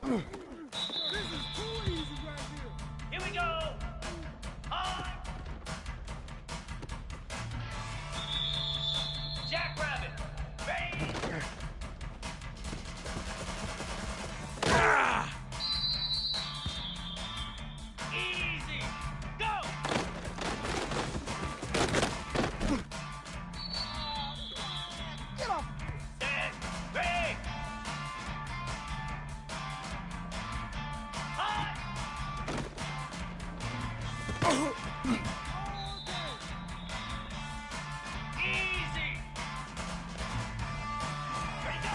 Here we go. High. Jackrabbit. Ready. Easy. Go. Get off! Set. Ready. High. Easy. Ready, go.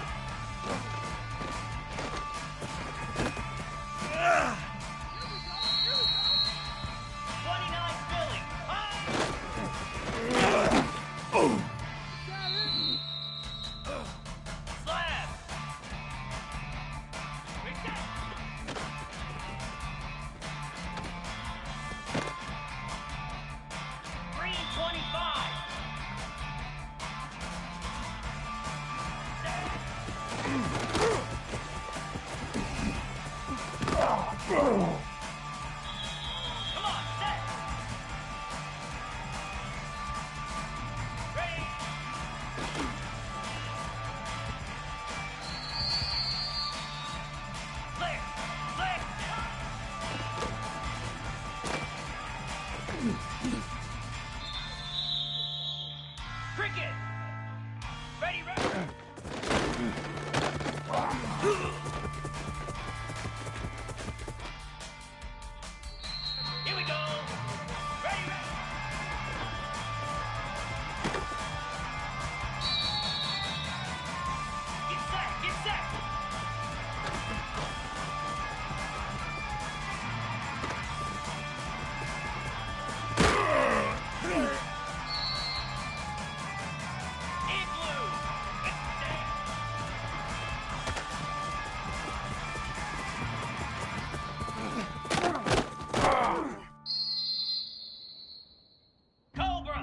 29 Billy. High. Slab. Reset. Green 25. Set. Come on, set. Ready. Clear. Clear. Cricket. Ready, ready. Here we go. Ready, ready. Get set, get set. Igloo. Cobra.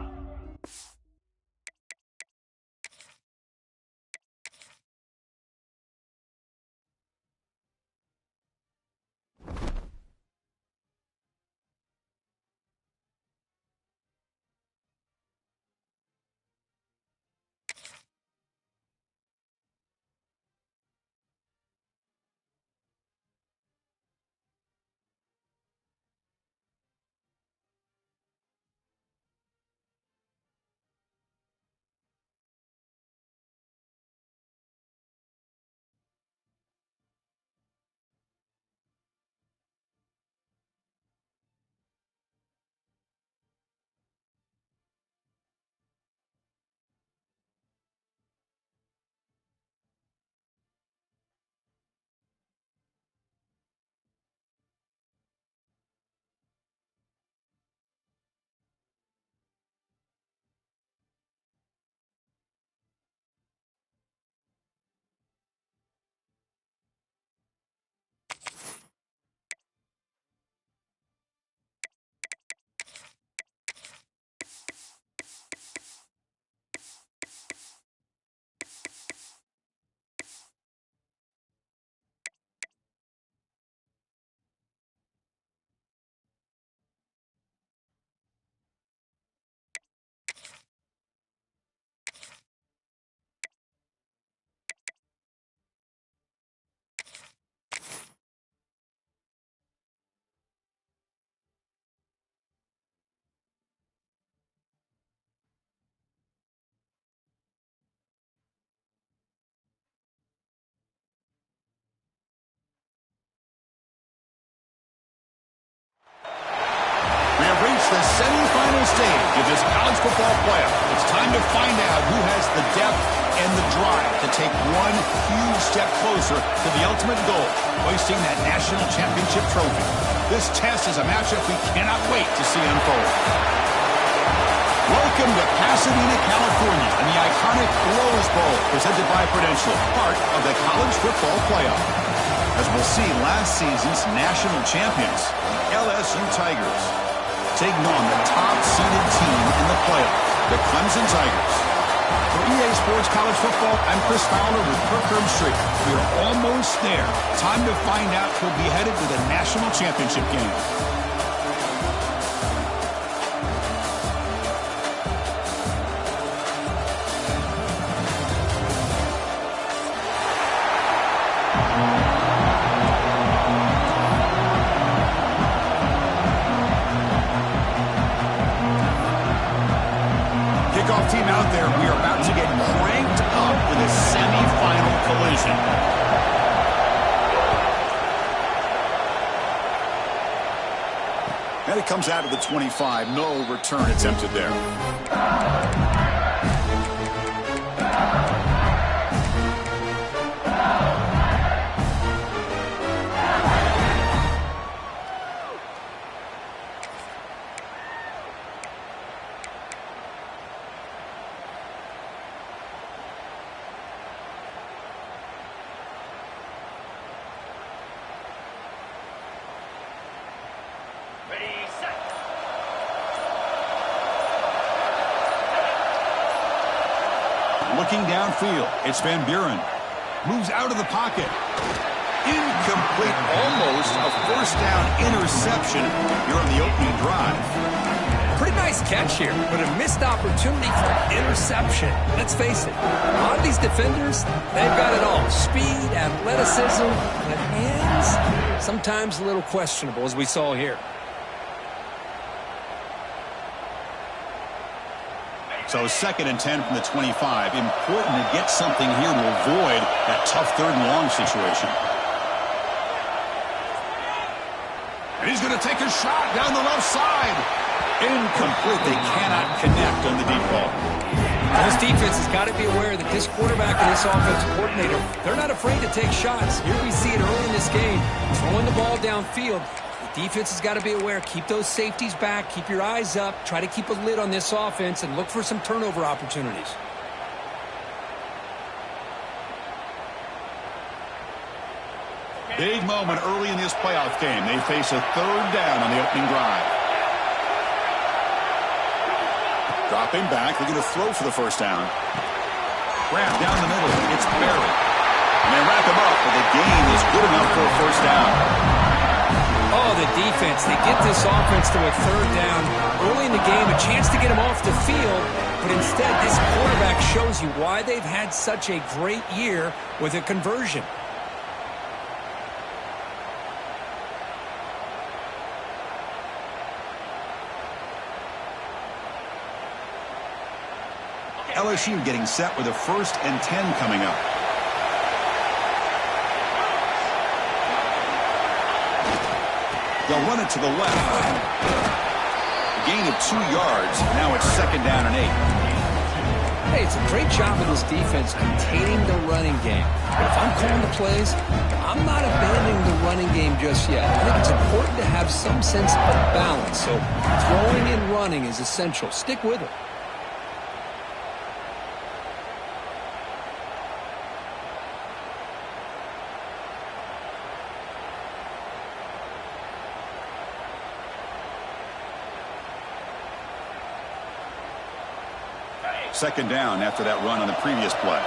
We have reached the semifinal stage of this college football playoff. It's time to find out who has the depth and the drive to take one huge step closer to the ultimate goal, hoisting that national championship trophy. This test is a matchup we cannot wait to see unfold. Welcome to Pasadena, California, and the iconic Rose Bowl, presented by Prudential, part of the college football playoff. As we'll see, last season's national champions, the LSU Tigers, taking on the top-seeded team in the playoff, the Clemson Tigers. For EA Sports College Football, I'm Chris Fowler with Kirk Herbstreit. We are almost there. Time to find out who'll be headed to the national championship game. Kickoff team out there. We are about to get cranked up with a semifinal collision. And it comes out of the 25. No return attempted there. Ready, set. Looking downfield, it's Van Buren. Moves out of the pocket. Incomplete, almost a first down interception here on the opening drive. Pretty nice catch here, but a missed opportunity for interception. Let's face it, a lot of these defenders, they've got it all. Speed, athleticism, but hands, sometimes a little questionable, as we saw here. So 2nd and 10 from the 25. Important to get something here to avoid that tough 3rd and long situation. And he's going to take a shot down the left side. Incomplete. They cannot connect on the deep ball. This defense has got to be aware that this quarterback and this offensive coordinator, they're not afraid to take shots. Here we see it early in this game, throwing the ball downfield. The defense has got to be aware. Keep those safeties back. Keep your eyes up. Try to keep a lid on this offense and look for some turnover opportunities. Big moment early in this playoff game. They face a 3rd down on the opening drive. Dropping back. They're going to throw for the first down. Grab down the middle. It's Barry. And they wrap him up, but the gain is good enough for a first down. Oh, the defense. They get this offense to a 3rd down early in the game, a chance to get him off the field, but instead this quarterback shows you why they've had such a great year with a conversion. LSU getting set with a 1st and 10 coming up. They'll run it to the left. A gain of 2 yards. Now it's 2nd down and 8. Hey, it's a great job of this defense containing the running game. But if I'm calling the plays, I'm not abandoning the running game just yet. I think it's important to have some sense of balance. So throwing and running is essential. Stick with it. Second down after that run on the previous play.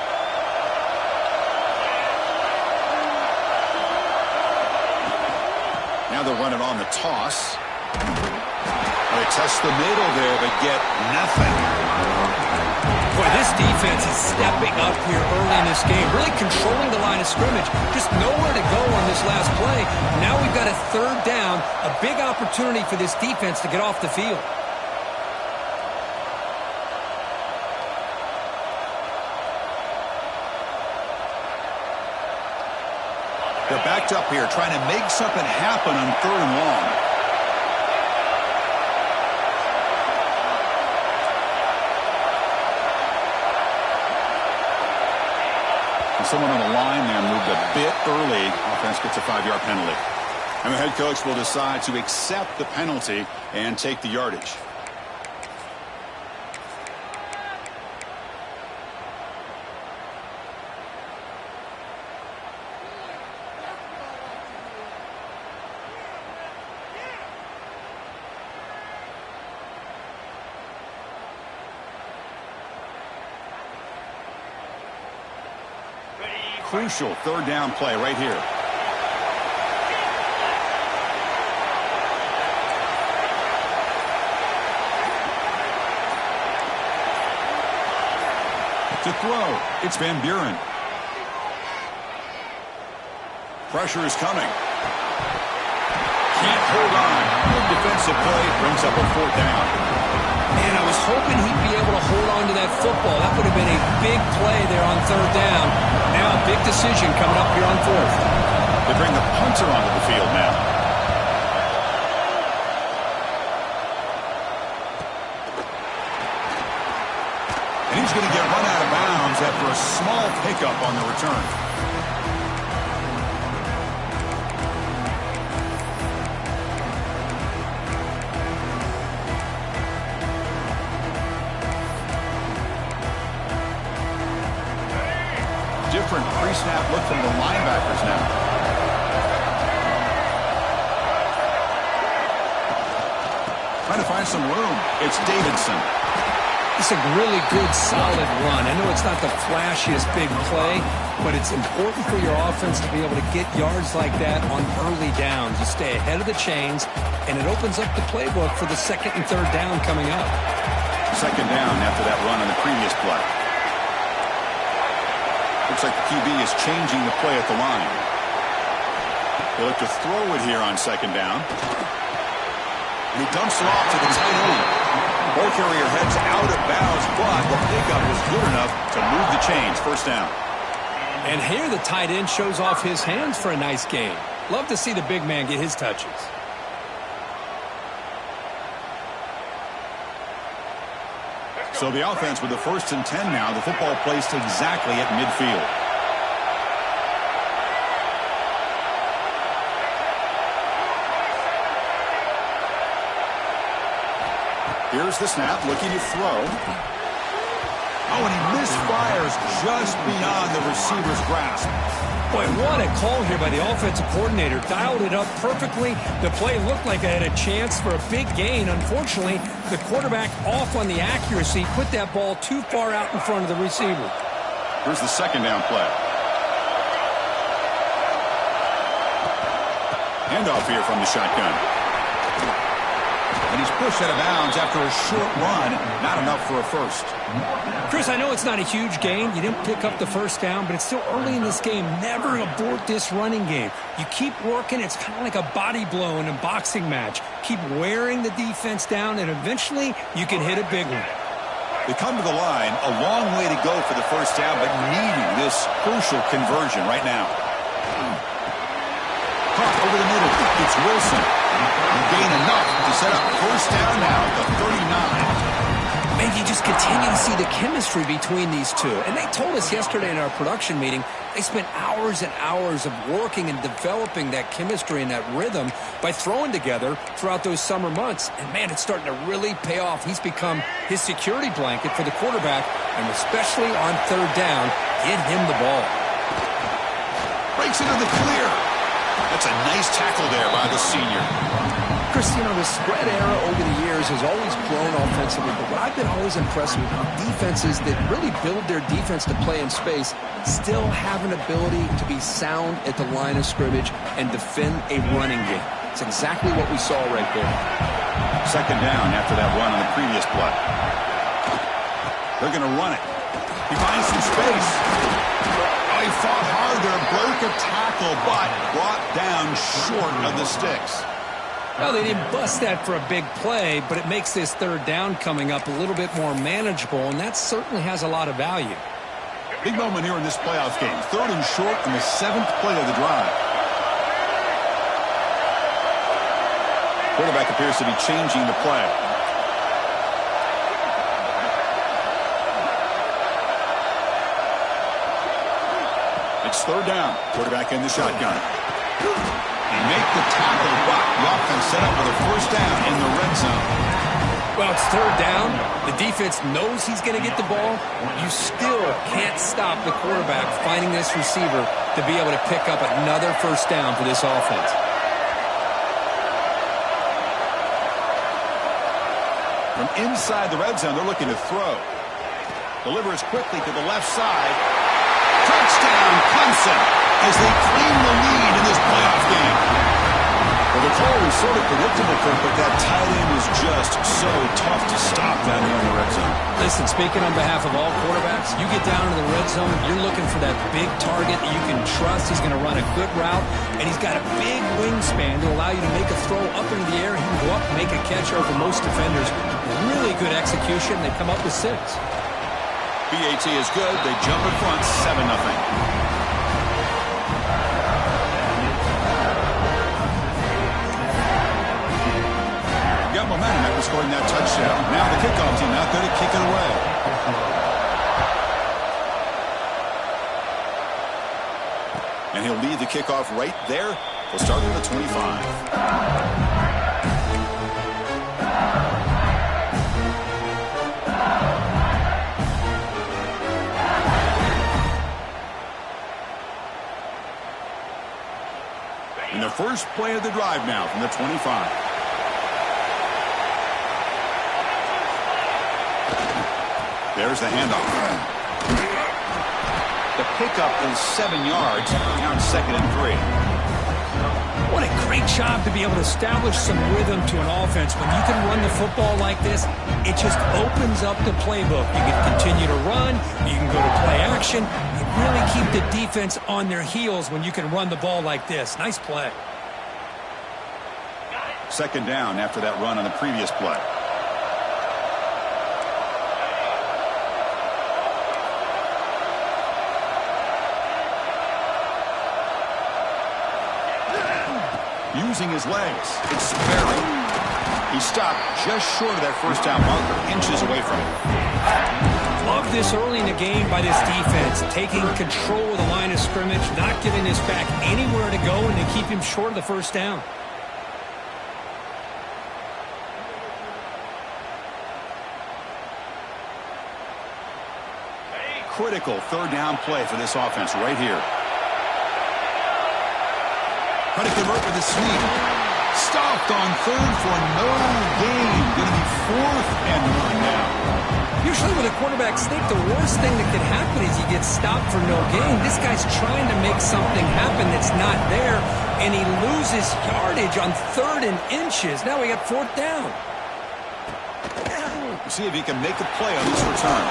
Now they'll run it on the toss. They test the middle there, but get nothing. Boy, this defense is stepping up here early in this game, really controlling the line of scrimmage. Just nowhere to go on this last play. Now we've got a 3rd down, a big opportunity for this defense to get off the field. They're backed up here trying to make something happen on 3rd and long. And someone on the line there moved a bit early. Offense gets a 5-yard penalty. And the head coach will decide to accept the penalty and take the yardage. crucial third down play right here. To throw, it's Van Buren. Pressure is coming. Can't hold on. Good defensive play brings up a fourth down. And I was hoping he'd be able to hold on to that football. That would have been a big play there on third down. Now a big decision coming up here on fourth. They bring the punter onto the field now. And he's going to get run out of bounds after a small pickup on the return. Different pre-snap look from the linebackers now. Trying to find some room. It's Davidson. It's a really good, solid run. I know it's not the flashiest big play, but it's important for your offense to be able to get yards like that on early downs. You stay ahead of the chains, and it opens up the playbook for the second and third down coming up. Second down after that run on the previous play. Looks like the QB is changing the play at the line. He'll look to throw it here on second down. And he dumps it off to the tight end. Ball carrier heads out of bounds, but the pickup was good enough to move the chains. First down. And here the tight end shows off his hands for a nice gain. Love to see the big man get his touches. So the offense with the 1st and 10 now. The football placed exactly at midfield. Here's the snap, looking to throw. Oh, and he misfires just beyond the receiver's grasp. Boy, what a call here by the offensive coordinator. Dialed it up perfectly. The play looked like it had a chance for a big gain. Unfortunately, the quarterback off on the accuracy, put that ball too far out in front of the receiver. Here's the second down play. Handoff here from the shotgun. And he's pushed out of bounds after a short run. Not enough for a first. Chris, I know it's not a huge gain. You didn't pick up the first down, but it's still early in this game. Never abort this running game. You keep working. It's kind of like a body blow in a boxing match. Keep wearing the defense down, and eventually you can hit a big one. They come to the line. A long way to go for the first down, but needing this crucial conversion right now. Puck over the middle. It's Wilson. He gained enough to set up first down now at the 39. Man, you just continue to see the chemistry between these two. And they told us yesterday in our production meeting, they spent hours and hours of working and developing that chemistry and that rhythm by throwing together throughout those summer months. And, man, it's starting to really pay off. He's become his security blanket for the quarterback, and especially on third down, get him the ball. Breaks into the clear. That's a nice tackle there by the senior. Chris, you know, the spread era over the years has always grown offensively, but what I've been always impressed with defenses that really build their defense to play in space still have an ability to be sound at the line of scrimmage and defend a running game. It's exactly what we saw right there. Second down after that run on the previous play. They're going to run it. He finds some space. Oh, he fought hard there, broke a tackle, but brought down short of the sticks. Well, they didn't bust that for a big play, but it makes this third down coming up a little bit more manageable, and that certainly has a lot of value. Big moment here in this playoff game. Third and short in the 7th play of the drive. Quarterback appears to be changing the play. It's third down. Quarterback in the shotgun. They make the tackle, but the offense set up with a first down in the red zone. Well, it's third down. The defense knows he's going to get the ball. You still can't stop the quarterback finding this receiver to be able to pick up another first down for this offense. From inside the red zone, they're looking to throw. Delivers quickly to the left side. Touchdown, Clemson, as they claim the lead in this playoff game. Well, the call was sort of predictable, Kirk, but that tight end was just so tough to stop down there in the red zone. Listen, speaking on behalf of all quarterbacks, you get down to the red zone, you're looking for that big target that you can trust. He's going to run a good route, and he's got a big wingspan to allow you to make a throw up into the air. He can go up and make a catch over most defenders. Really good execution. They come up with 6. BAT is good. They jump in front, 7-0. Got momentum after scoring that touchdown. Now the kickoff team out there to kick it away. And he'll lead the kickoff right there. We'll start at the 25. And the first play of the drive now from the 25. There's the handoff. The pickup is 7 yards. Now it's 2nd and 3. What a great job to be able to establish some rhythm to an offense. When you can run the football like this, it just opens up the playbook. You can continue to run. You can go to play action. You really keep the defense on their heels when you can run the ball like this. Nice play. 2nd down after that run on the previous play. Using his legs. It's Sperry. He stopped just short of that first down marker, inches away from it. Love this early in the game by this defense, taking control of the line of scrimmage, not giving this back anywhere to go, and they keep him short of the first down. Critical 3rd down play for this offense right here. Trying to convert with a sweep. Stopped on 3rd for no gain. Going to be 4th and 1 now. Usually with a quarterback sneak, the worst thing that could happen is you get stopped for no gain. This guy's trying to make something happen that's not there, and he loses yardage on 3rd and inches. Now we got 4th down. We'll see if he can make a play on this return.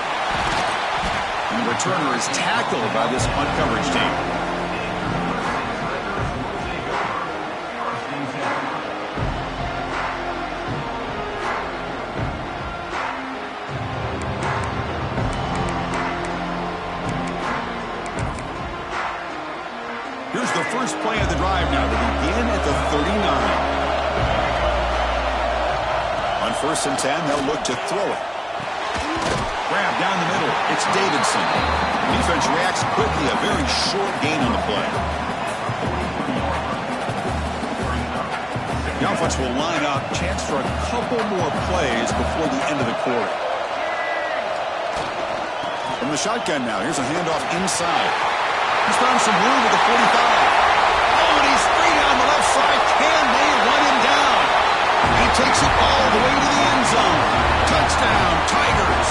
And the returner is tackled by this punt coverage team. Here's the first play of the drive now to begin at the 39. On 1st and 10, they'll look to throw it. Grab down the middle. It's Davidson. The defense reacts quickly. A very short gain on the play. The offense will line up. Chance for a couple more plays before the end of the quarter. From the shotgun now, here's a handoff inside. He's found some room at the 45. Oh, and he's free down the left side. Can they run him down? He takes it all the way to the end zone. Touchdown, Tigers.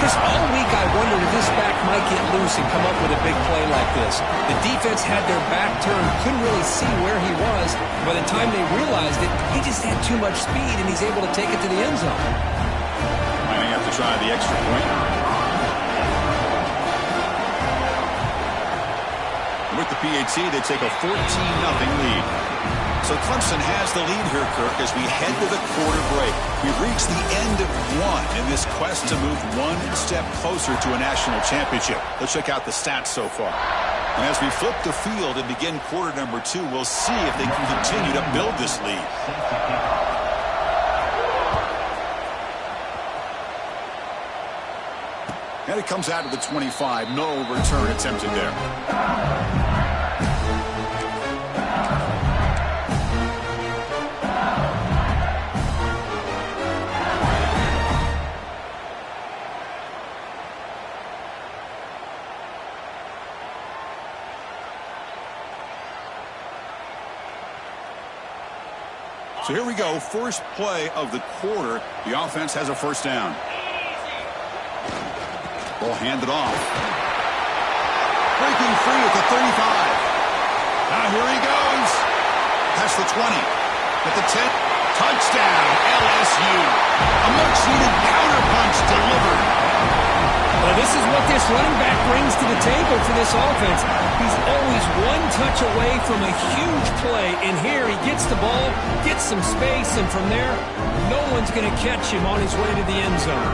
Just all week I wondered if this back might get loose and come up with a big play like this. The defense had their back turned, couldn't really see where he was. By the time they realized it, he just had too much speed, and he's able to take it to the end zone. Might have to try the extra point. With the PAT, they take a 14-0 lead. So Clemson has the lead here, Kirk, as we head to the quarter break. We've reached the end of one in this quest to move one step closer to a national championship. Let's check out the stats so far. And as we flip the field and begin quarter number 2, we'll see if they can continue to build this lead. And it comes out of the 25. No return attempted there. So here we go, first play of the quarter. The offense has a first down. Ball handed off. Breaking free at the 35. Now here he goes. Past the 20. At the 10. Touchdown, LSU. A much-needed counterpunch delivered. Well, this is what this running back brings to the table for this offense. He's always one touch away from a huge play. And here he gets the ball, gets some space, and from there, no one's going to catch him on his way to the end zone.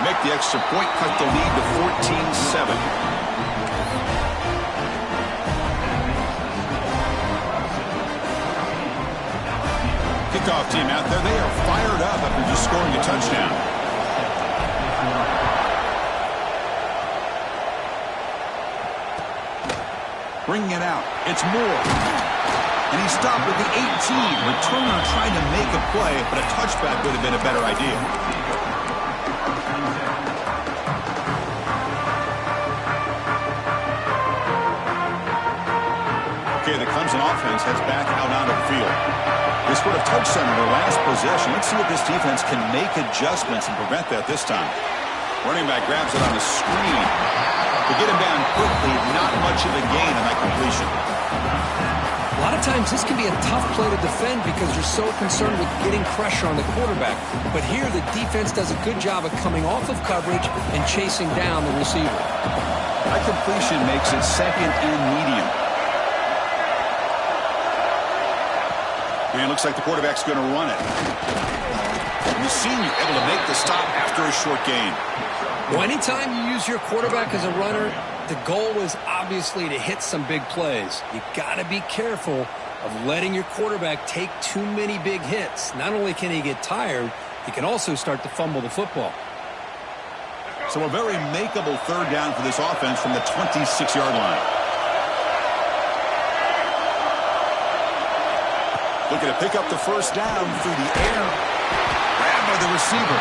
Make the extra point, cut the lead to 14-7. Kickoff team out there. They are fired up after just scoring a touchdown. Bringing it out. It's Moore. And he stopped with the 18. Returner trying to make a play, but a touchback would have been a better idea. Okay, the Clemson offense heads back out onto the field. They scored a touchdown in their last possession. Let's see if this defense can make adjustments and prevent that this time. Running back grabs it on the screen. To get him down quickly, not much of a gain on that completion. A lot of times this can be a tough play to defend because you're so concerned with getting pressure on the quarterback. But here the defense does a good job of coming off of coverage and chasing down the receiver. That completion makes it second and medium. And it looks like the quarterback's going to run it. And the senior able to make the stop after a short gain. Well, anytime you use your quarterback as a runner, the goal is obviously to hit some big plays. You got to be careful of letting your quarterback take too many big hits. Not only can he get tired, he can also start to fumble the football. So a very makeable third down for this offense from the 26-yard line. Looking to pick up the first down through the air. Grabbed by the receiver.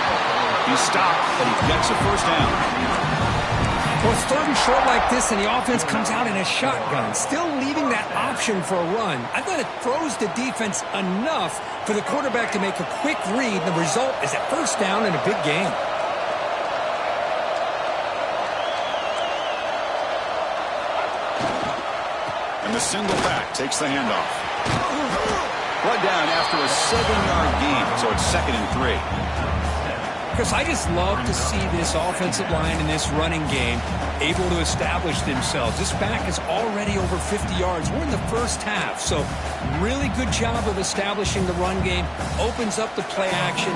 He's stopped, but he gets a first down. Well, it's third and short like this, and the offense comes out in a shotgun, still leaving that option for a run. I thought it throws the defense enough for the quarterback to make a quick read. The result is a first down and a big gain. And the single back takes the handoff. Brought down after a 7-yard gain, so it's 2nd and 3. Chris, I just love to see this offensive line in this running game able to establish themselves. This back is already over 50 yards. We're in the first half, so really good job of establishing the run game. Opens up the play action,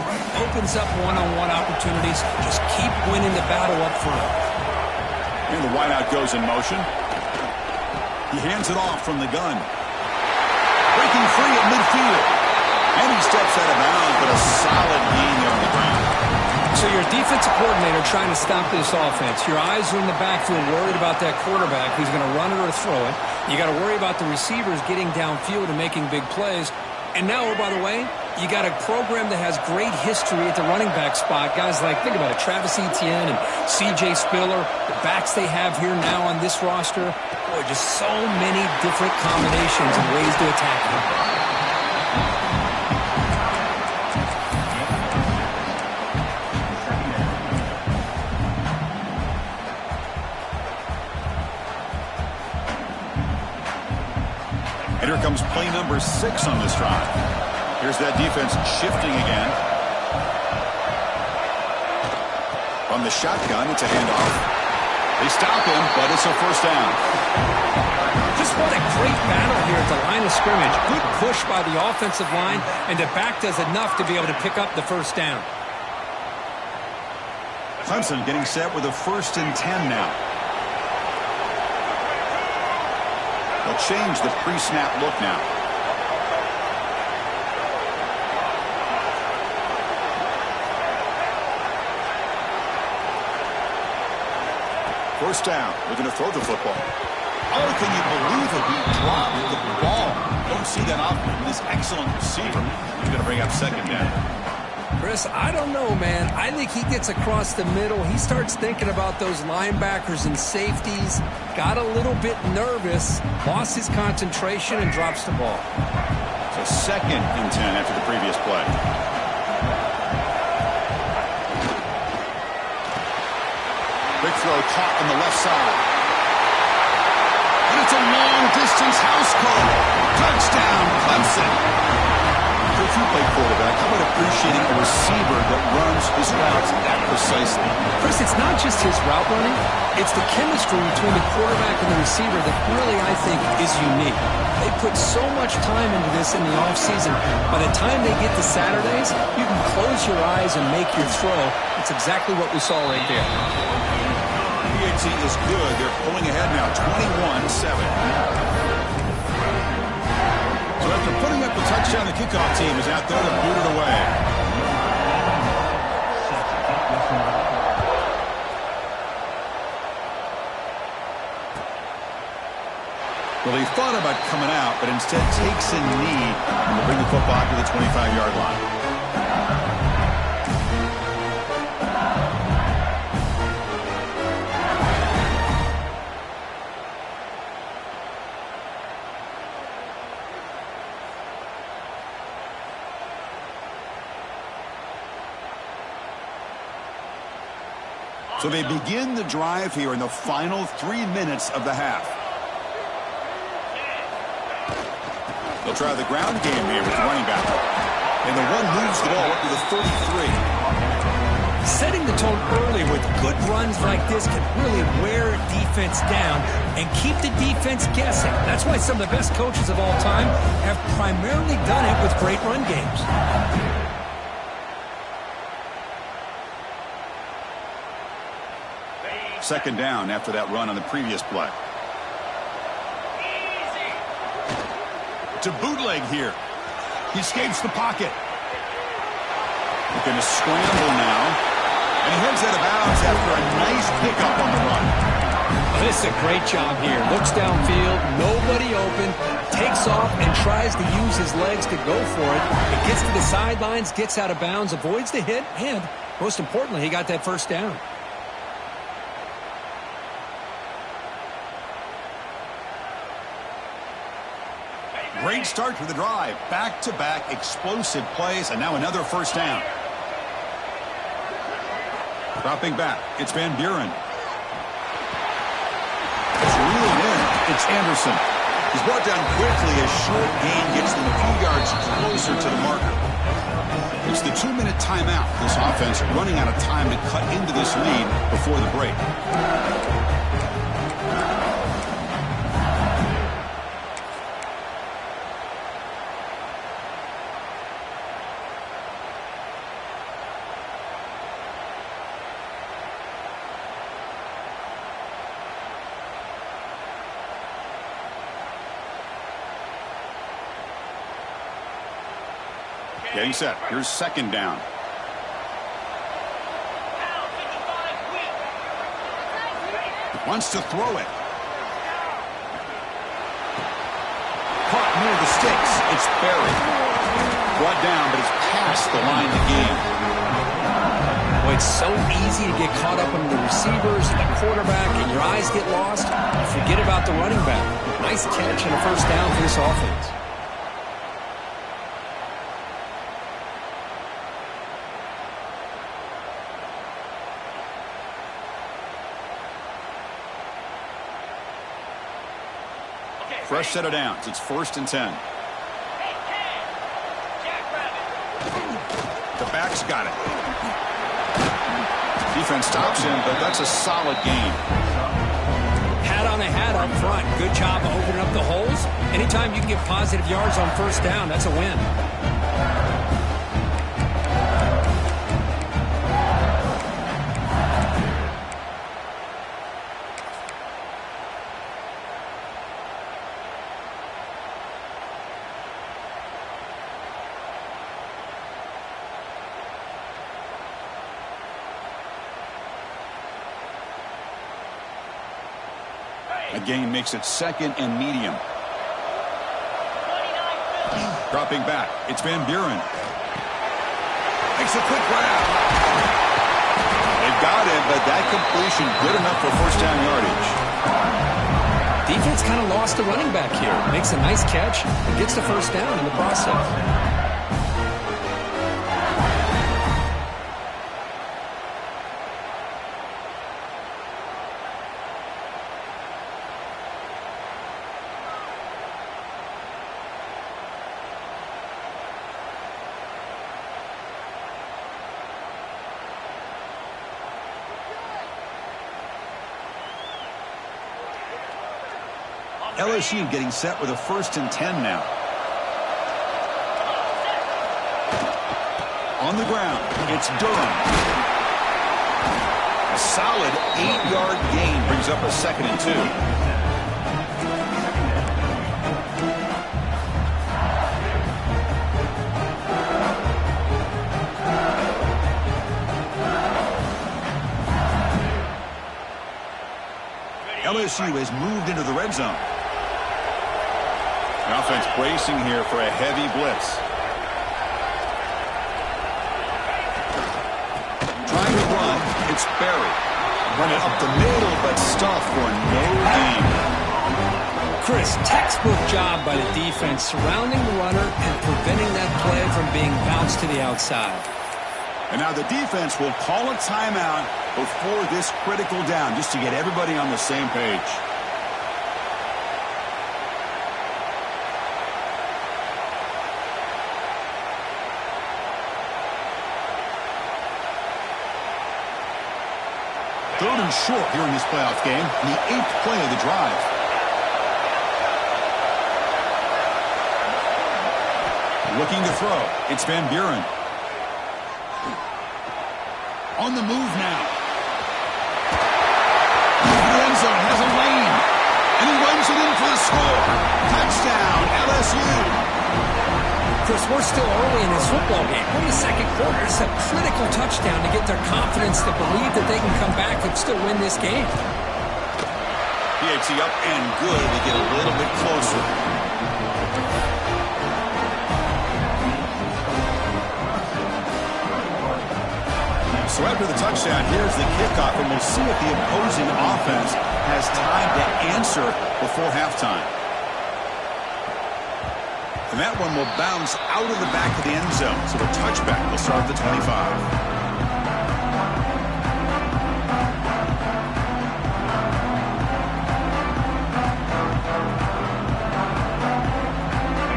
opens up one-on-one opportunities. Just keep winning the battle up front. And the wideout goes in motion. He hands it off from the gun. Breaking free at midfield. And he steps out of bounds, but a solid gain there on the ground. So you're a defensive coordinator trying to stop this offense. Your eyes are in the backfield worried about that quarterback who's going to run it or throw it. You got to worry about the receivers getting downfield and making big plays. And now, oh, by the way, you got a program that has great history at the running back spot. Guys like, think about it, Travis Etienne and C.J. Spiller, the backs they have here now on this roster. Boy, just so many different combinations and ways to attack them. And here comes play number 6 on this drive. Here's that defense shifting again. From the shotgun, it's a handoff. They stop him, but it's a first down. Just what a great battle here at the line of scrimmage. Good push by the offensive line, and the back does enough to be able to pick up the first down. Clemson getting set with a 1st and 10 now. They'll change the pre-snap look now. First down. Looking to throw the football. Oh, can you believe it? He dropped the ball. Don't see that often from this excellent receiver. He's going to bring up 2nd down. Chris, I don't know, man. I think he gets across the middle. He starts thinking about those linebackers and safeties. Got a little bit nervous, lost his concentration, and drops the ball. So 2nd and 10 after the previous play. Quick throw caught on the left side. And it's a long-distance house call. Touchdown, Clemson. If you play quarterback, how about appreciating a receiver that runs his routes that precisely? Chris, it's not just his route running. It's the chemistry between the quarterback and the receiver that really, I think, is unique. They put so much time into this in the offseason. By the time they get to Saturdays, you can close your eyes and make your throw. It's exactly what we saw right there. PAT is good. They're pulling ahead now, 21-7. So after putting up the touchdown, the kickoff team is out there to boot it away. Well, he thought about coming out, but instead takes a knee and will bring the football to the 25-yard line. So they begin the drive here in the final 3 minutes of the half. They'll try the ground game here with the running back. And the one moves the ball up to the 33. Setting the tone early with good runs like this can really wear a defense down and keep the defense guessing. That's why some of the best coaches of all time have primarily done it with great run games. Second down after that run on the previous play. To bootleg here. He escapes the pocket. Looking to scramble now. And he heads out of bounds after a nice pickup on the run. This is a great job here. Looks downfield, nobody open, takes off and tries to use his legs to go for it. It gets to the sidelines, gets out of bounds, avoids the hit, and most importantly, he got that first down. Great start to the drive. Back-to-back explosive plays, and now another first down. Dropping back, it's Van Buren. It's reeled in. It's Anderson. He's brought down quickly as short gain gets them a few yards closer to the marker. It's the 2-minute timeout. This offense running out of time to cut into this lead before the break. Getting set. Here's second down. Wants to throw it. Caught near the sticks. It's buried. Brought down, but it's past the line to gain. Boy, it's so easy to get caught up on the receivers and the quarterback, and your eyes get lost. Forget about the running back. Nice catch and a first down for this offense. Fresh set of downs. It's 1st and 10. The back's got it. Defense stops him, but that's a solid gain. Hat on a hat up front. Good job of opening up the holes. Anytime you can get positive yards on first down, that's a win. A gain makes it 2nd and medium. Dropping back. It's Van Buren. Makes a quick grab. They've got it, but that completion good enough for first down yardage. Defense kind of lost the running back here. Makes a nice catch and gets the first down in the process. LSU getting set with a 1st and 10 now. On the ground, it's Durham. A solid 8-yard gain brings up a 2nd and 2. LSU has moved into the red zone. The offense bracing here for a heavy blitz. Trying to run, it's Barry. Running up the middle, but stuffed for no gain. Chris, textbook job by the defense surrounding the runner and preventing that play from being bounced to the outside. And now the defense will call a timeout before this critical down, just to get everybody on the same page. Third and short here in this playoff game, the 8th play of the drive. Looking to throw, it's Van Buren. On the move now. The end zone has a lane. And he runs it in for the score. Touchdown, LSU. Chris, we're still early in this football game. We're in the 2nd quarter. It's a critical touchdown to get their confidence to believe that they can come back and still win this game. PAT up and good to get a little bit closer. So after the touchdown, here's the kickoff, and we'll see if the opposing offense has time to answer before halftime. And that one will bounce out of the back of the end zone. So a touchback will start at the 25.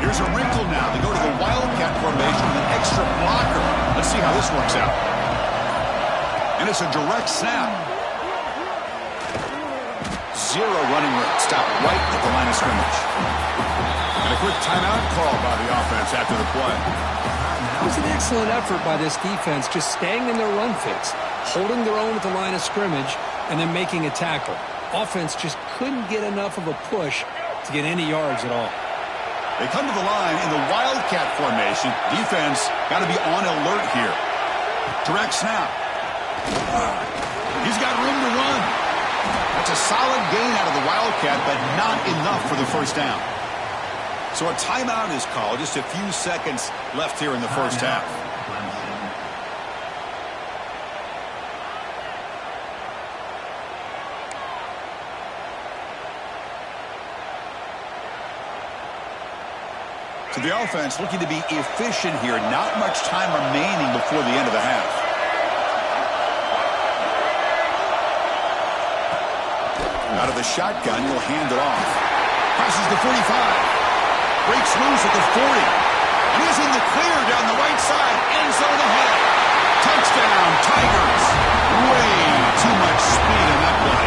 Here's a wrinkle now. They go to the Wildcat formation with an extra blocker. Let's see how this works out. And it's a direct snap. Zero running room. Stop right at the line of scrimmage. And a quick timeout call by the offense after the play. That was an excellent effort by this defense, just staying in their run fits, holding their own at the line of scrimmage, and then making a tackle. Offense just couldn't get enough of a push to get any yards at all. They come to the line in the Wildcat formation. Defense got to be on alert here. Direct snap. He's got room to run. That's a solid gain out of the Wildcat, but not enough for the first down. So a timeout is called. Just a few seconds left here in the first half. So the offense looking to be efficient here. Not much time remaining before the end of the half. Out of the shotgun, he'll hand it off. Passes the 45. Breaks loose at the 40. And he's in the clear down the right side. End zone ahead. Touchdown, Tigers. Way too much speed in that play.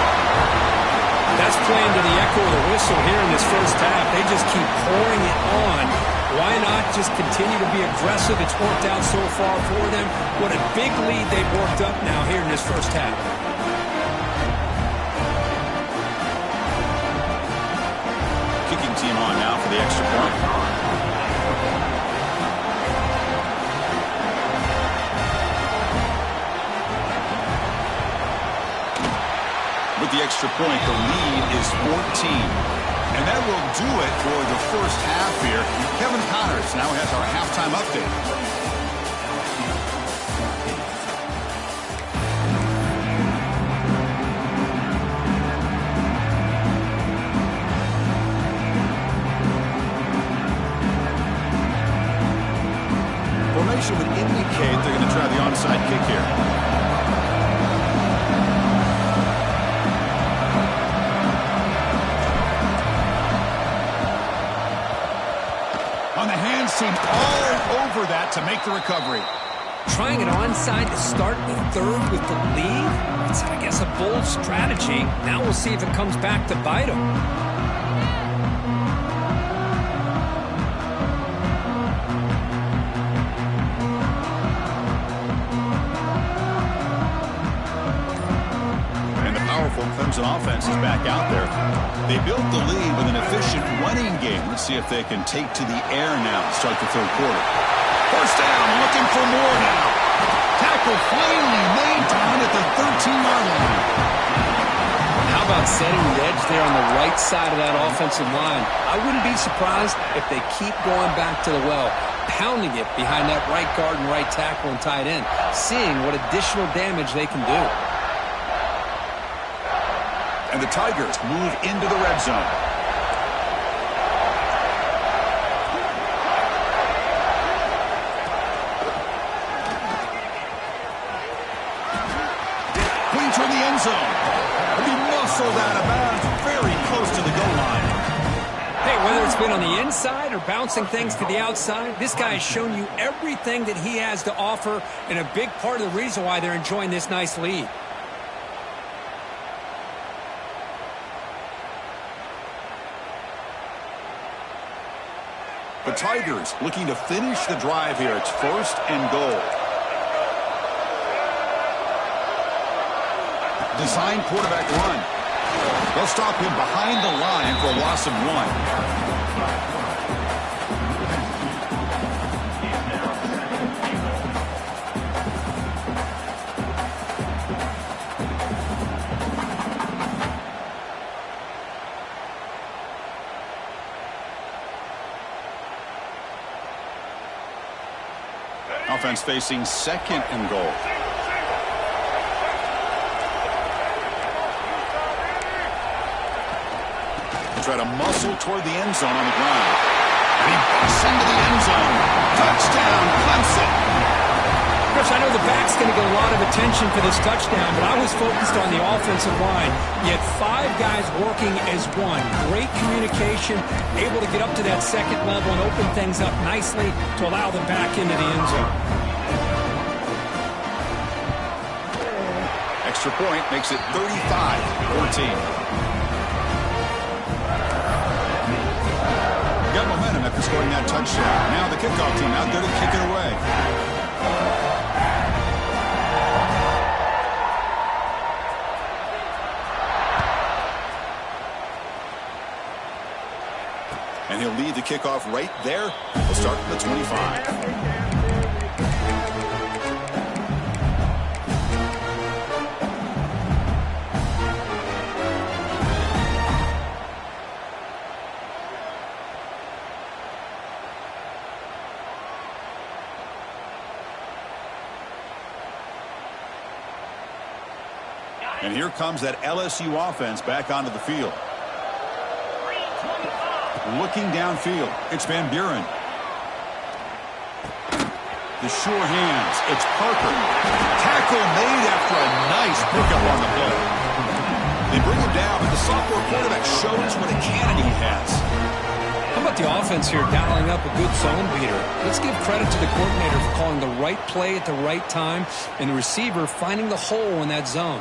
That's playing to the echo of the whistle here in this first half. They just keep pouring it on. Why not just continue to be aggressive? It's worked out so far for them. What a big lead they've worked up now here in this first half. Kicking team on now for the extra point. With the extra point, the lead is 14. And that will do it for the first half here. Kevin Connors now has our halftime update. Formation would indicate they're going to try the onside kick here. On the hands team all over that to make the recovery. Trying it onside to start the third with the lead. It's, I guess, a bold strategy. Now we'll see if it comes back to bite them. offense is back out there. They built the lead with an efficient running game. Let's see if they can take to the air now to start the third quarter. First down, looking for more now. Tackle finally made down at the 13-yard line. How about setting the edge there on the right side of that offensive line? I wouldn't be surprised if they keep going back to the well, pounding it behind that right guard and right tackle and tight end, seeing what additional damage they can do. And the Tigers move into the red zone. Clean toward the end zone. He muscled out of bounds very close to the goal line. Hey, whether it's been on the inside or bouncing things to the outside, this guy has shown you everything that he has to offer, and a big part of the reason why they're enjoying this nice lead. The Tigers looking to finish the drive here. It's first and goal. Design quarterback run. They'll stop him behind the line for a loss of 1. Offense facing second and goal. Try to muscle toward the end zone on the ground. And he busts into the end zone. Touchdown, Clemson. Chris, I know the back's going to get a lot of attention for this touchdown, but I was focused on the offensive line. You had 5 guys working as one. Great communication, able to get up to that second level and open things up nicely to allow the back into the end zone. Extra point makes it 35-14. Got momentum after scoring that touchdown. Now the kickoff team out there to kick it away. And he'll lead the kickoff right there. We'll start from the 25. And here comes that LSU offense back onto the field. Looking downfield, it's Van Buren. The sure hands, it's Parker. Tackle made after a nice pickup on the play. They bring him down, but the sophomore quarterback shows what a cannon he has. How about the offense here dialing up a good zone beater? Let's give credit to the coordinator for calling the right play at the right time and the receiver finding the hole in that zone.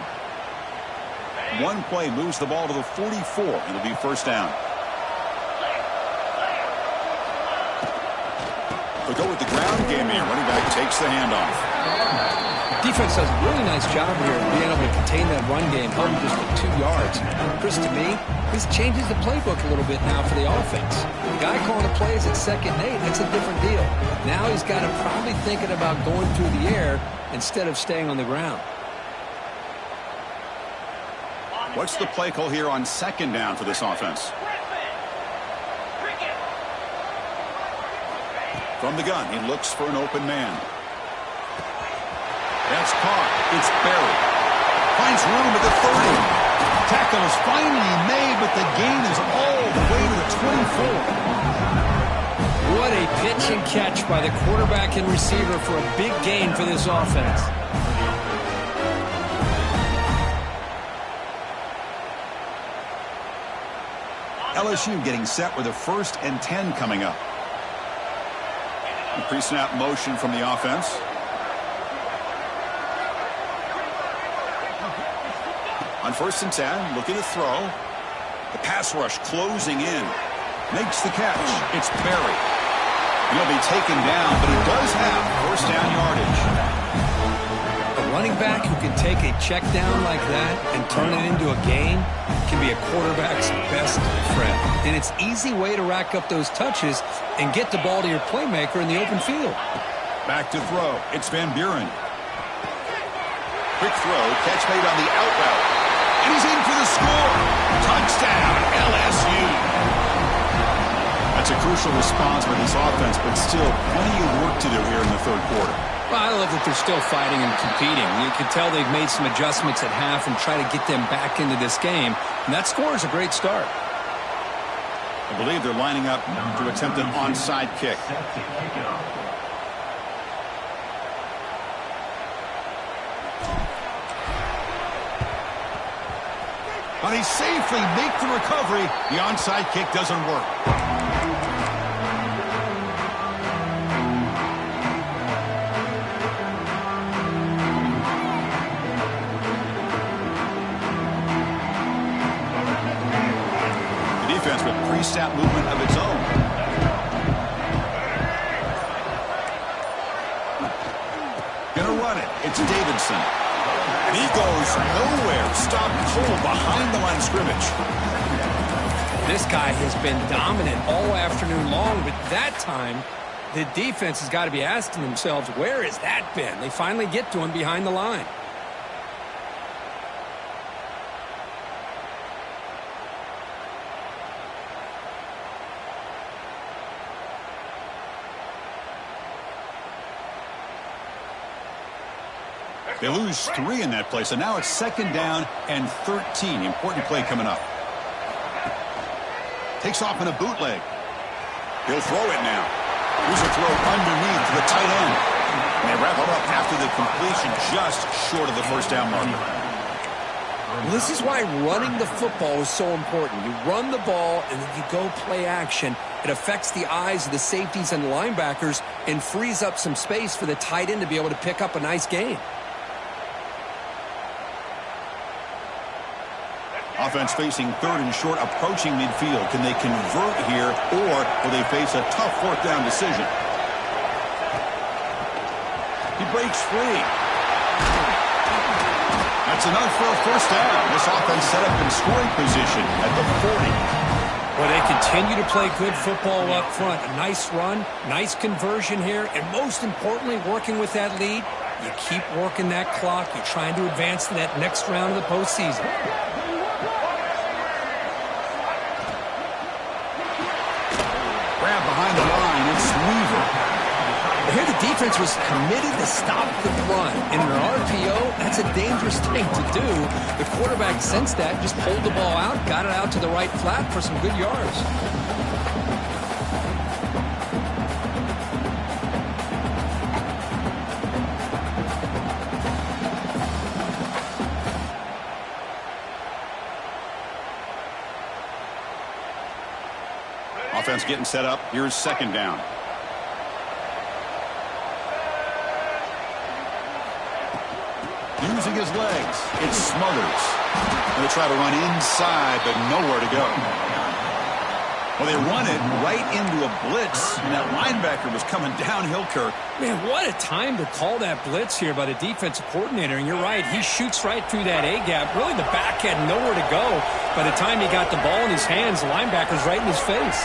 One play moves the ball to the 44. It'll be first down. They'll go with the ground game here. Running back takes the handoff. Defense does a really nice job here of being able to contain that run game, held just at 2 yards. Chris, to me, this changes the playbook a little bit now for the offense. The guy calling the plays at 2nd and 8, that's a different deal. Now he's got to probably thinking about going through the air instead of staying on the ground. What's the play call here on 2nd down for this offense? From the gun, he looks for an open man. That's caught. It's Barry. Finds room at the 30. Tackle is finally made, but the gain is all the way to the 24. What a pitch and catch by the quarterback and receiver for a big gain for this offense. LSU getting set with a 1st and 10 coming up. Pre-snap motion from the offense. On 1st and 10, looking to throw. The pass rush closing in. Makes the catch. It's Barry. He'll be taken down, but he does have 1st down yardage. A running back who can take a check down like that and turn it into a gain can be a quarterback's best friend. And it's an easy way to rack up those touches and get the ball to your playmaker in the open field. Back to throw. It's Van Buren. Quick throw. Catch made on the out route. And he's in for the score. Touchdown, LSU. That's a crucial response by this offense, but still plenty of work to do here in the third quarter. Well, I love that they're still fighting and competing. You can tell they've made some adjustments at half and try to get them back into this game. And that score is a great start. I believe they're lining up to attempt an onside kick. But he safely makes the recovery. The onside kick doesn't work. With pre-snap movement of its own. Gonna run it. It's Davidson. And he goes nowhere. Stopped cold behind the line of scrimmage. This guy has been dominant all afternoon long, but that time, the defense has got to be asking themselves, where has that been? They finally get to him behind the line. They lose 3 in that play, so now it's 2nd down and 13. Important play coming up. Takes off in a bootleg. He'll throw it now. Here's a throw underneath to the tight end. And they wrap it up after the completion, just short of the first down marker. Well, this is why running the football is so important. You run the ball and then you go play action. It affects the eyes of the safeties and linebackers and frees up some space for the tight end to be able to pick up a nice gain. Offense facing 3rd and short, approaching midfield. Can they convert here, or will they face a tough 4th down decision? He breaks free. That's enough for a first down. This offense set up in scoring position at the 40. Well, they continue to play good football up front. A nice run, nice conversion here, and most importantly, working with that lead, you keep working that clock. You're trying to advance to that next round of the postseason. Grab behind the line, it's Weaver. Here the defense was committed to stop the run. In an RPO, that's a dangerous thing to do. The quarterback sensed that, just pulled the ball out, got it out to the right flat for some good yards. Offense getting set up. Here's 2nd down. Using his legs. It's Smothers. Going to try to run inside, but nowhere to go. Well, they run it right into a blitz, and that linebacker was coming downhill, Kirk. Man, what a time to call that blitz here by the defensive coordinator. And you're right, he shoots right through that A-gap. Really, the back had nowhere to go. By the time he got the ball in his hands, the linebacker's right in his face.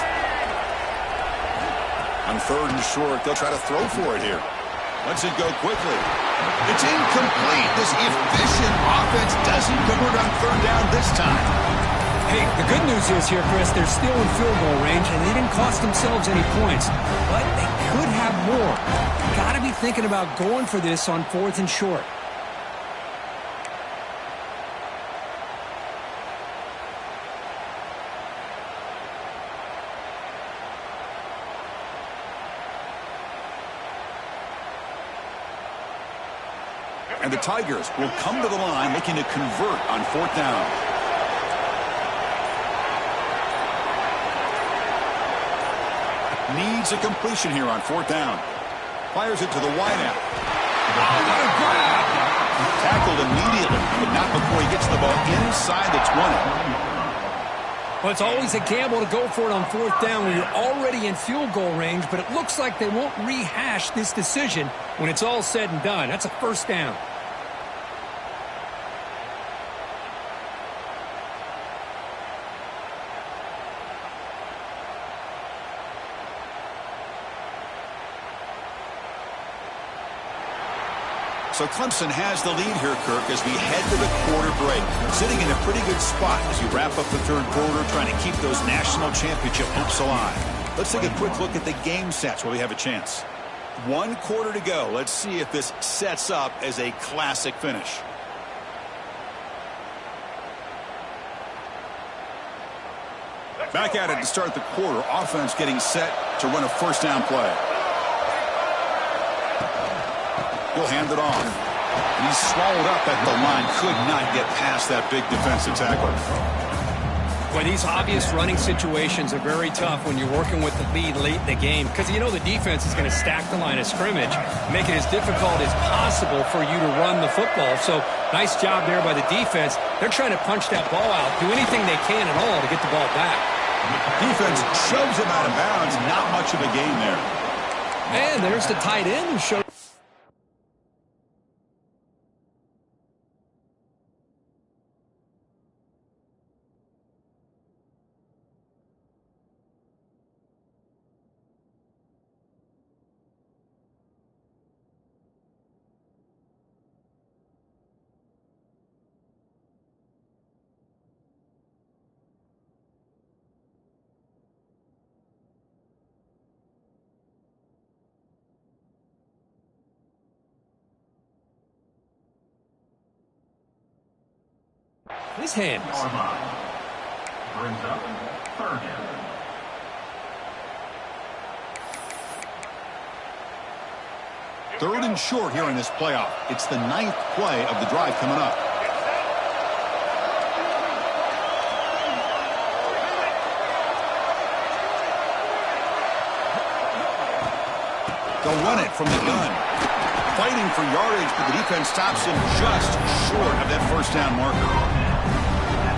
On 3rd and short, they'll try to throw for it here. Lets it go quickly. It's incomplete. This efficient offense doesn't convert on 3rd down this time. Hey, the good news is here, Chris, they're still in field goal range, and they didn't cost themselves any points. But they could have more. Got to be thinking about going for this on 4th and short. And the Tigers will come to the line looking to convert on 4th down. Needs a completion here on 4th down. Fires it to the wideout. Oh, what a grab! Tackled immediately, but not before he gets the ball inside the 20. Well, it's always a gamble to go for it on 4th down when you're already in field goal range, but it looks like they won't rehash this decision when it's all said and done. That's a first down. So Clemson has the lead here, Kirk, as we head to the quarter break. Sitting in a pretty good spot as you wrap up the third quarter, trying to keep those national championship hopes alive. Let's take a quick look at the game sets where we have a chance. 1 quarter to go. Let's see if this sets up as a classic finish. Back at it to start the quarter. Offense getting set to run a first down play. He'll hand it off. And he's swallowed up at the line. Could not get past that big defensive tackle. Well, these obvious running situations are very tough when you're working with the lead late in the game, because you know the defense is going to stack the line of scrimmage, make it as difficult as possible for you to run the football. So nice job there by the defense. They're trying to punch that ball out, do anything they can at all to get the ball back. Defense shoves him out of bounds. Not much of a gain there. And there's the tight end who showed. His hands. Brings up third down. Third and short here in this playoff. It's the 9th play of the drive coming up. They'll run it from the gun. Fighting for yardage, but the defense stops him just short of that first down marker.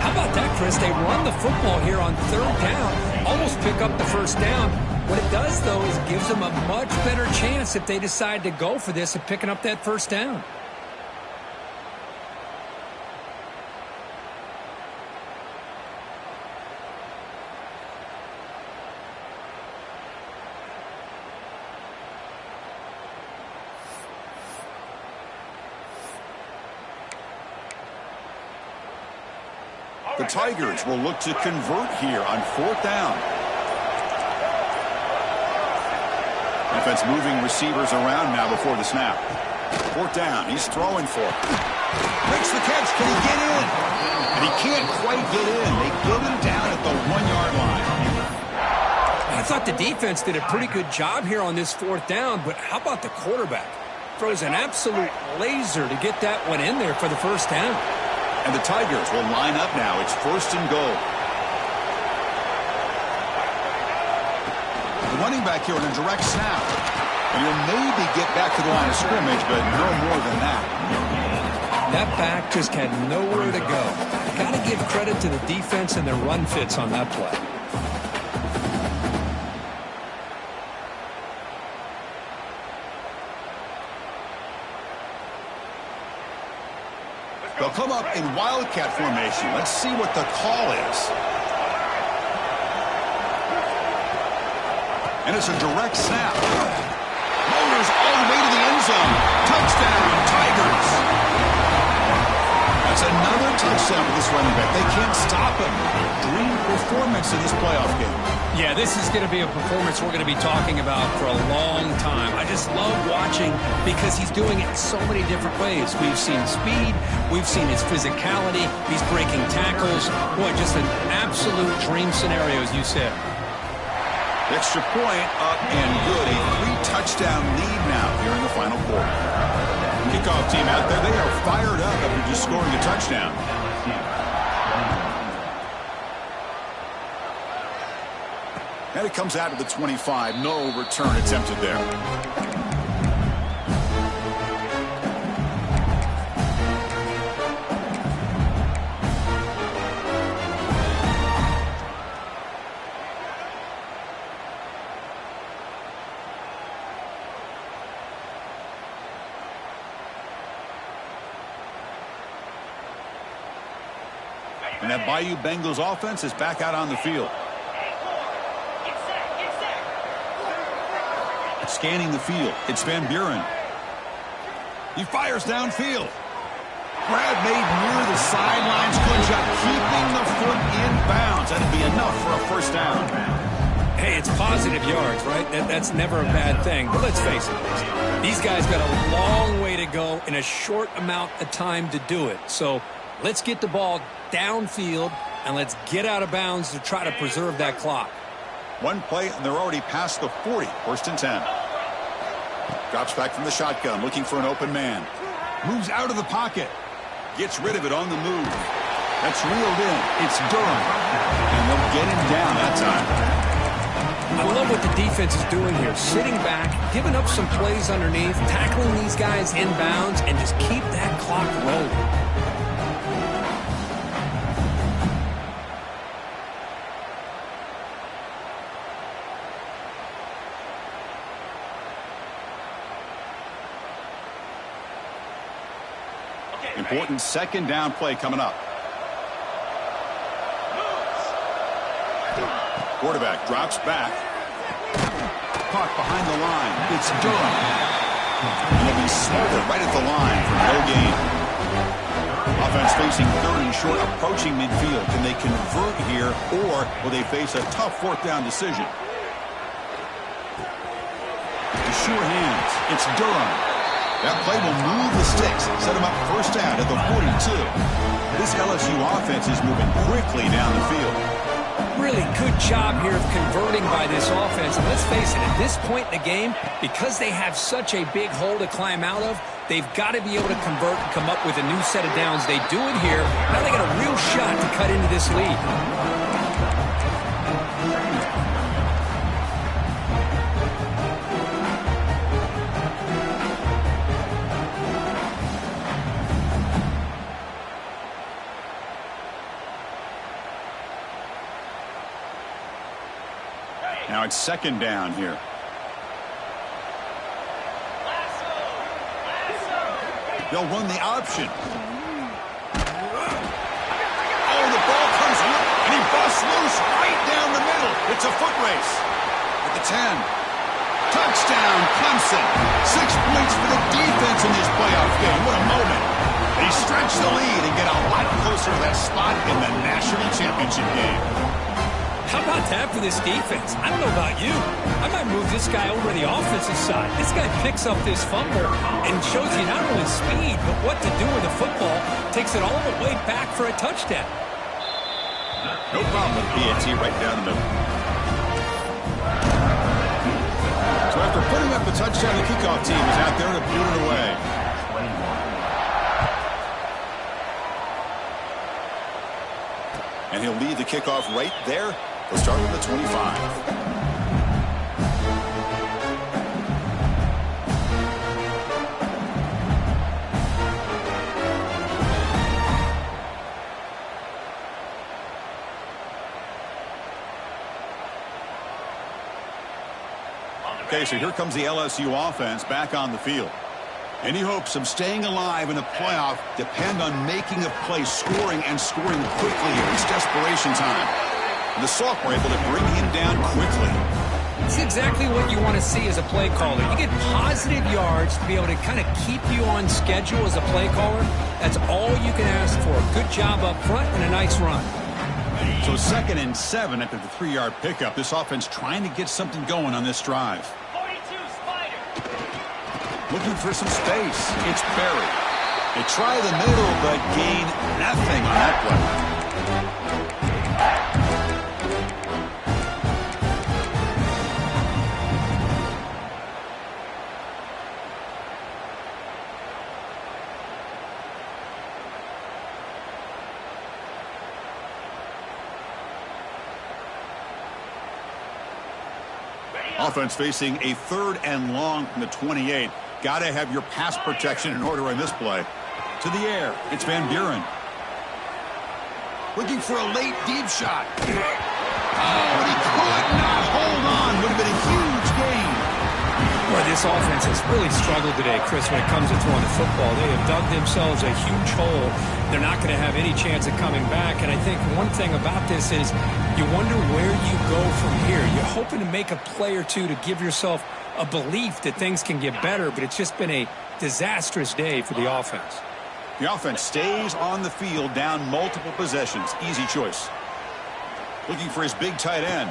How about that, Chris? They run the football here on third down, almost pick up the first down. What it does, though, is gives them a much better chance if they decide to go for this of picking up that first down. The Tigers will look to convert here on fourth down. Defense moving receivers around now before the snap. Fourth down. He's throwing for it. Makes the catch. Can he get in? And he can't quite get in. They get him down at the 1-yard line. I thought the defense did a pretty good job here on this fourth down, but how about the quarterback? Throws an absolute laser to get that one in there for the first down. And the Tigers will line up now. It's first and goal. The running back here on a direct snap. And he'll maybe get back to the line of scrimmage, but no more than that. That back just had nowhere to go. Got to give credit to the defense and their run fits on that play. They'll come up in wildcat formation. Let's see what the call is. And it's a direct snap. Motors all the way to the end zone. Touchdown, Tigers. That's another touchdown for this running back. They can't stop him. Dream performance in this playoff game. Yeah, this is going to be a performance we're going to be talking about for a long time. I just love watching because he's doing it in so many different ways. We've seen speed. We've seen his physicality. He's breaking tackles. Boy, just an absolute dream scenario, as you said. Extra point up and good. A 3-touchdown lead now here in the final quarter. Kickoff team out there. They are fired up after just scoring a touchdown. And it comes out of the 25. No return attempted there. And that Bayou Bengals offense is back out on the field. Scanning the field. It's Van Buren. He fires downfield. Grab made near the sidelines. Good job keeping the foot in bounds. That'd be enough for a first down. Hey, it's positive yards, right? That's never a bad thing. But let's face it, these guys got a long way to go in a short amount of time to do it. So let's get the ball downfield, and let's get out of bounds to try to preserve that clock. One play, and they're already past the 40. First and 10. Drops back from the shotgun, looking for an open man. Moves out of the pocket. Gets rid of it on the move. That's reeled in. It's Durham. And they'll get him down that time. I love what the defense is doing here. Sitting back, giving up some plays underneath, tackling these guys in bounds, and just keep that clock rolling. Important second down play coming up. Quarterback drops back. Caught behind the line. It's Durham. And they'll be smothered right at the line for no gain. Offense facing third and short, approaching midfield. Can they convert here, or will they face a tough fourth down decision? The sure hands. It's Durham. That play will move the sticks, set them up first down at the 42. This LSU offense is moving quickly down the field. Really good job here of converting by this offense. And let's face it, at this point in the game, because they have such a big hole to climb out of, they've got to be able to convert and come up with a new set of downs. They do it here. Now they got a real shot to cut into this lead. Now it's second down here. They'll run the option. Oh, the ball comes loose, and he busts loose right down the middle. It's a foot race. At the 10. Touchdown, Clemson. 6 points for the defense in this playoff game. What a moment. They stretch the lead and get a lot closer to that spot in the national championship game. How about that for this defense? I don't know about you. I might move this guy over to the offensive side. This guy picks up this fumble and shows you not only speed, but what to do with the football. Takes it all the way back for a touchdown. No problem with PAT right down the middle. So after putting up the touchdown, the kickoff team is out there to boot it away. And he'll lead the kickoff right there. He'll start with the 25. Okay, so here comes the LSU offense back on the field. Any hopes of staying alive in a playoff depend on making a play, scoring, and scoring quickly here. It's desperation time. The Salk were able to bring him down quickly. It's exactly what you want to see as a play caller. You get positive yards to be able to kind of keep you on schedule as a play caller. That's all you can ask for. Good job up front and a nice run. So 2nd and 7 after the 3-yard pickup. This offense trying to get something going on this drive. Looking for some space. It's Berry. They try the middle, but gain nothing on that play. Offense facing a 3rd and long from the 28. Got to have your pass protection in order on this play. To the air, it's Van Buren. Looking for a late deep shot. Oh, but he could not hold on. Would have been a huge gain. Boy, this This offense has really struggled today, Chris, when it comes to throwing the football. They have dug themselves a huge hole. They're not going to have any chance of coming back. And I think one thing about this is you wonder where you go from here. You're hoping to make a play or two to give yourself a belief that things can get better, but it's just been a disastrous day for the offense. The offense stays on the field, down multiple possessions. Easy choice. Looking for his big tight end.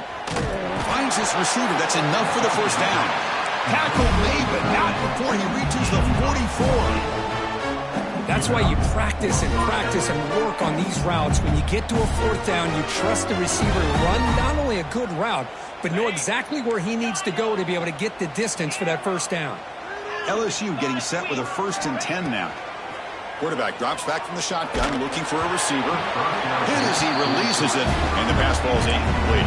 Finds his receiver. That's enough for the first down. Tackle made, but not before he reaches the 44. That's why you practice and work on these routes. When you get to a fourth down, you trust the receiver to run not only a good route, but know exactly where he needs to go to be able to get the distance for that first down. LSU getting set with a 1st and 10 now. Quarterback drops back from the shotgun, looking for a receiver. Hit as he releases it, and the pass ball is incomplete.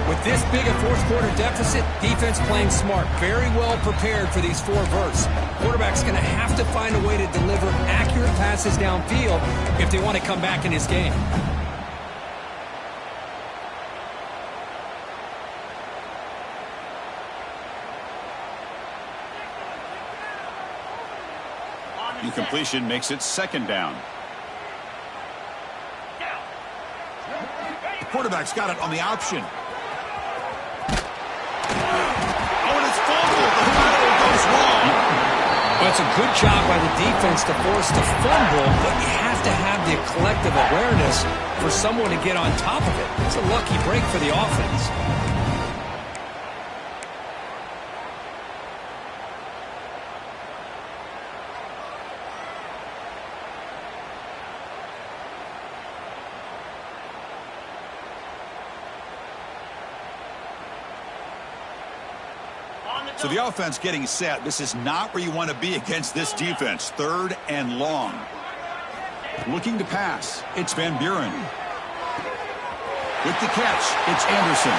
With this big a fourth quarter deficit, defense playing smart, very well prepared for these 4 verts. Quarterback's going to have to find a way to deliver accurate passes downfield if they want to come back in this game. Incompletion makes it 2nd down. The quarterback's got it on the option. Oh, and it's fumbled. The fumble goes wrong. Well, it's a good job by the defense to force the fumble, but you have to have the collective awareness for someone to get on top of it. It's a lucky break for the offense. So the offense getting set. This is not where you want to be against this defense. 3rd and long. Looking to pass. It's Van Buren. With the catch, it's Anderson.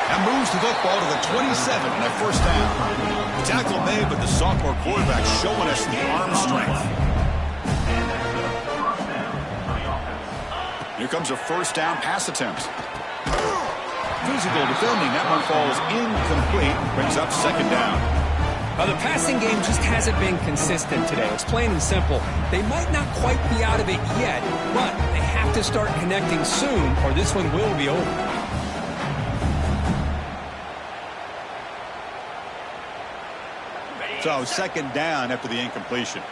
That moves the football to the 27 and a first down. Tackle made, but the sophomore quarterback showing us the arm strength. Here comes a first down pass attempt. Physical defending. That one falls incomplete. Brings up 2nd down. Well, the passing game just hasn't been consistent today. It's plain and simple. They might not quite be out of it yet, but they have to start connecting soon or this one will be over. So 2nd down after the incompletion.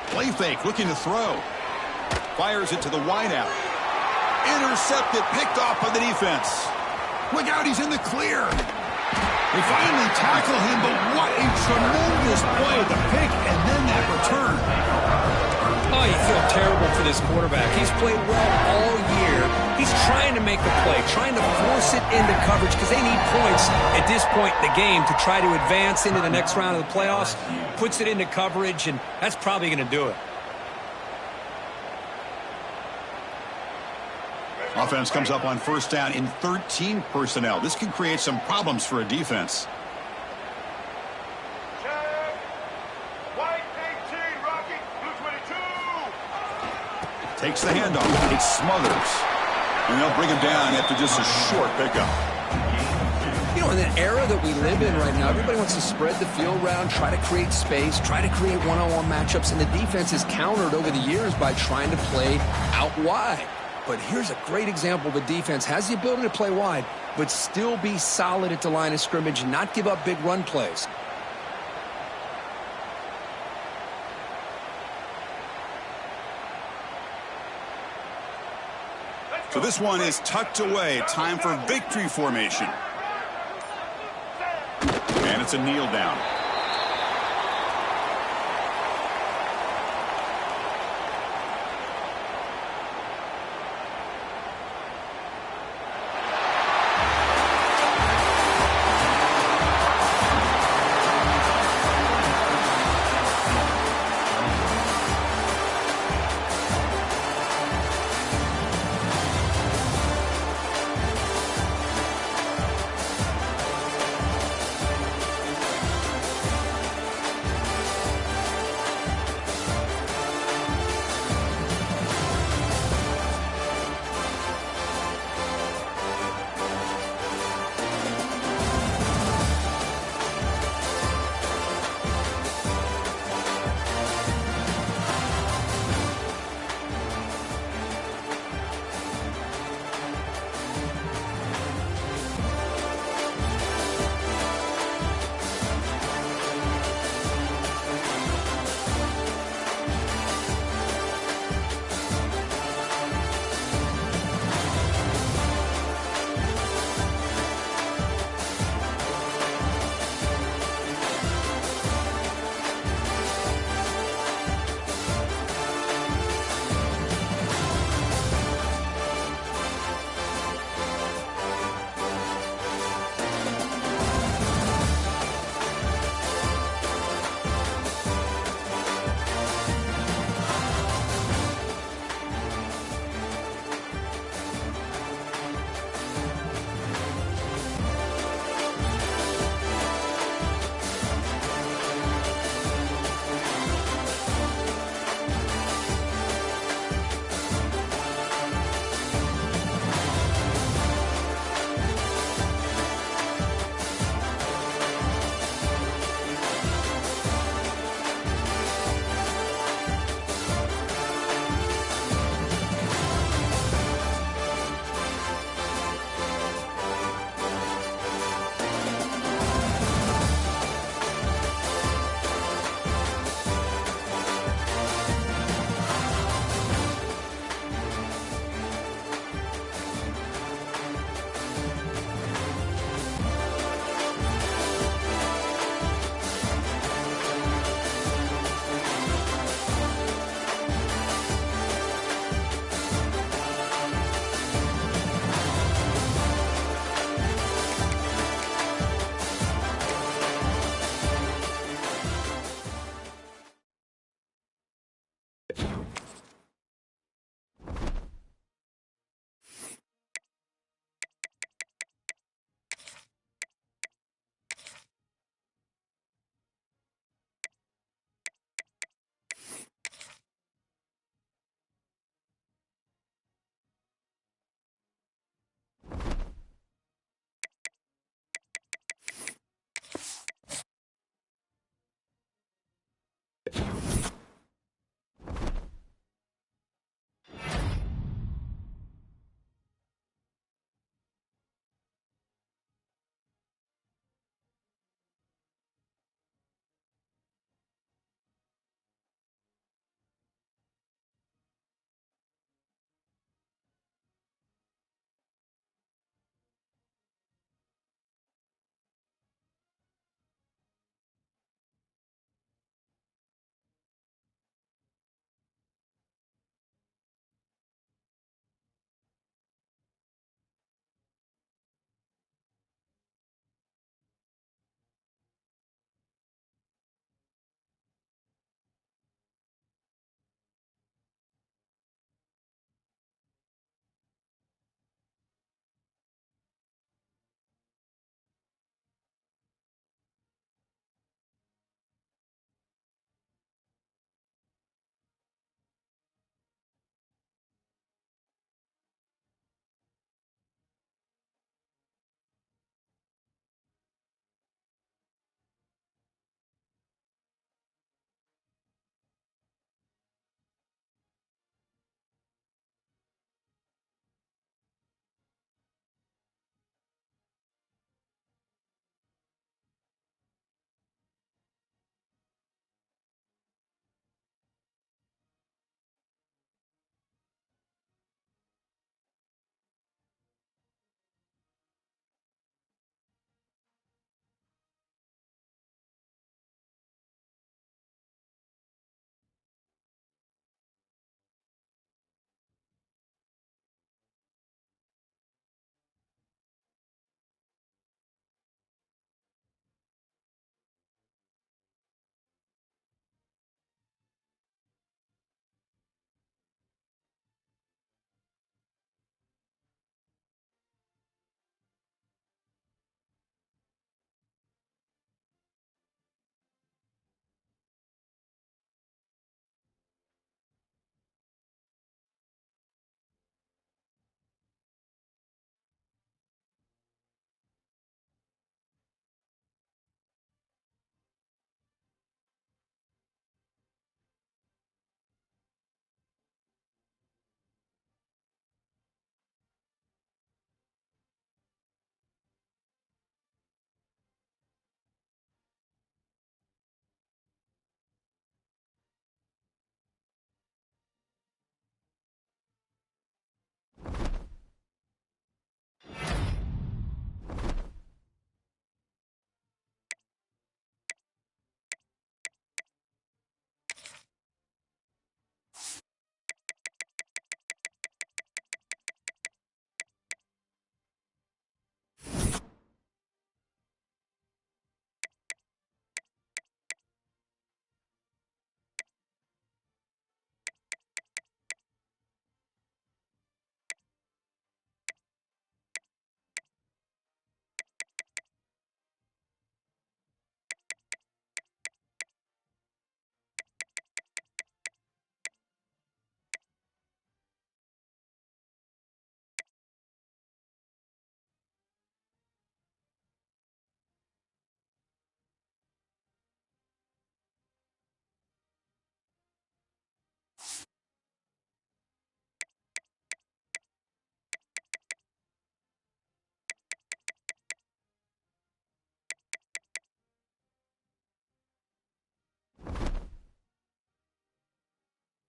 Play fake, looking to throw. Fires it to the wideout. Intercepted, picked off by the defense. Look out, he's in the clear. They finally tackle him, but what a tremendous play. The pick and then that return. Oh, you feel terrible for this quarterback. He's played well all year. He's trying to make the play, trying to force it into coverage because they need points at this point in the game to try to advance into the next round of the playoffs. Puts it into coverage, and that's probably going to do it. Offense comes up on first down in 13 personnel. This can create some problems for a defense. White 18, Rocky, blue 22. Takes the handoff. It smothers. And they'll bring him down after just a short pickup. You know, in the era that we live in right now, everybody wants to spread the field around, try to create space, try to create one-on-one matchups, and the defense is countered over the years by trying to play out wide. But here's a great example. The defense has the ability to play wide, but still be solid at the line of scrimmage and not give up big run plays. So this one is tucked away. Time for victory formation. And it's a kneel down.